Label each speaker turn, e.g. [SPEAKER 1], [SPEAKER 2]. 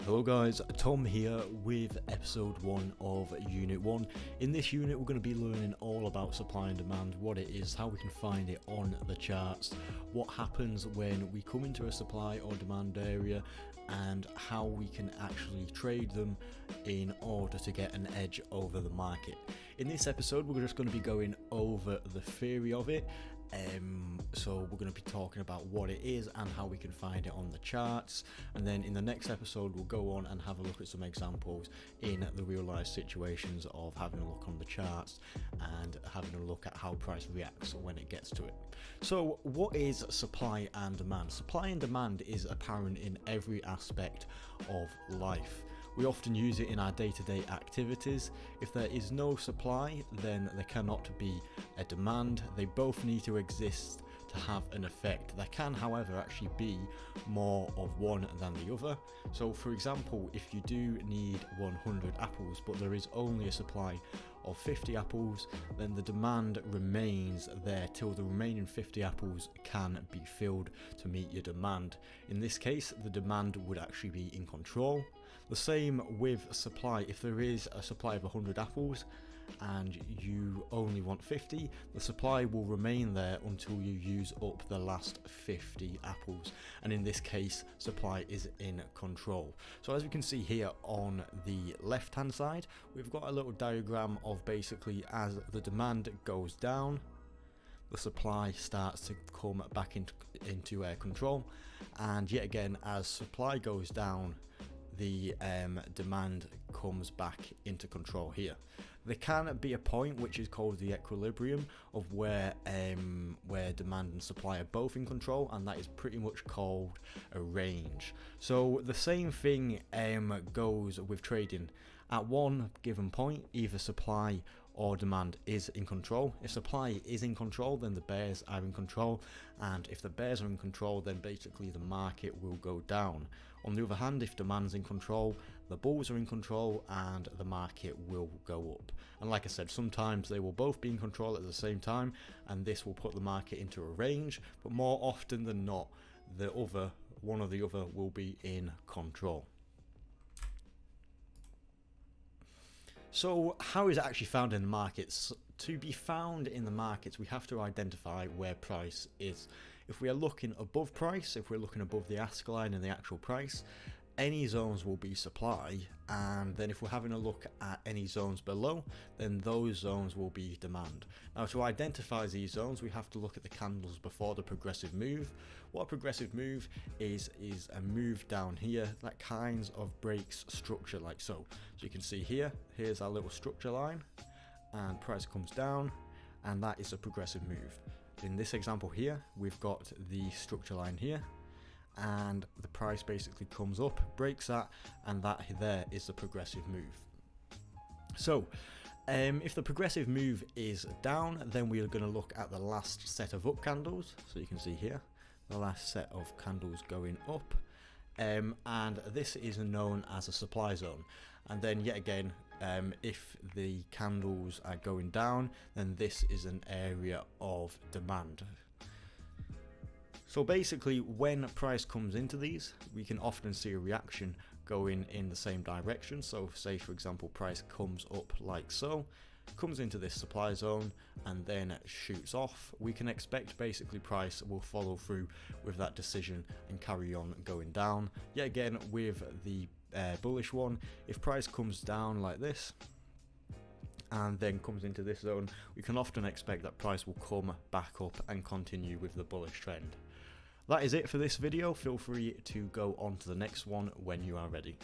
[SPEAKER 1] Hello guys, Tom here with episode 1 of Unit 1. In this unit we're going to be learning all about supply and demand, what it is, how we can find it on the charts, what happens when we come into a supply or demand area, and how we can actually trade them in order to get an edge over the market. In this episode we're just going to be going over the theory of it. So we're going to be talking about what it is and how we can find it on the charts, and then in the next episode we'll go on and have a look at some examples in the real life situations of having a look on the charts and having a look at how price reacts when it gets to it. So what is supply and demand? Supply and demand is apparent in every aspect of life. We often use it in our day-to-day activities. If there is no supply, then there cannot be a demand. They both need to exist to have an effect. There can, however, actually be more of one than the other. So for example, if you do need 100 apples but there is only a supply of 50 apples, then the demand remains there till the remaining 50 apples can be filled to meet your demand. In this case, the demand would actually be in control. The same with supply. If there is a supply of 100 apples and you only want 50, the supply will remain there until you use up the last 50 apples, and in this case supply is in control. So as we can see here on the left hand side, we've got a little diagram of basically as the demand goes down, the supply starts to come back into control, and yet again as supply goes down, the demand comes back into control here. There can be a point which is called the equilibrium of where demand and supply are both in control, and that is pretty much called a range. So the same thing goes with trading. At one given point, either supply or demand is in control. If supply is in control, then the bears are in control, and if the bears are in control, then basically the market will go down. On the other hand, if demand's in control, the bulls are in control and the market will go up. And like I said, sometimes they will both be in control at the same time, and this will put the market into a range, but more often than not, one or the other will be in control. So how is it actually found in the markets? To be found in the markets, we have to identify where price is. If we are looking above price, if we're looking above the ask line and the actual price, any zones will be supply, and then if we're having a look at any zones below, then those zones will be demand. Now to identify these zones, we have to look at the candles before the progressive move. What a progressive move is a move down here that kinds of breaks structure like so. So you can see here's our little structure line, and price comes down, and that is a progressive move. In this example here, we've got the structure line here, and the price basically comes up, breaks that, and that there is the progressive move. So if the progressive move is down, then we are going to look at the last set of up candles. So you can see here the last set of candles going up, and this is known as a supply zone. And then yet again, if the candles are going down, then this is an area of demand. So basically, when price comes into these, we can often see a reaction going in the same direction. So say for example, price comes up like so, comes into this supply zone and then shoots off. We can expect basically price will follow through with that decision and carry on going down. Yet again with the bullish one, if price comes down like this and then comes into this zone, we can often expect that price will come back up and continue with the bullish trend. That is it for this video. Feel free to go on to the next one when you are ready.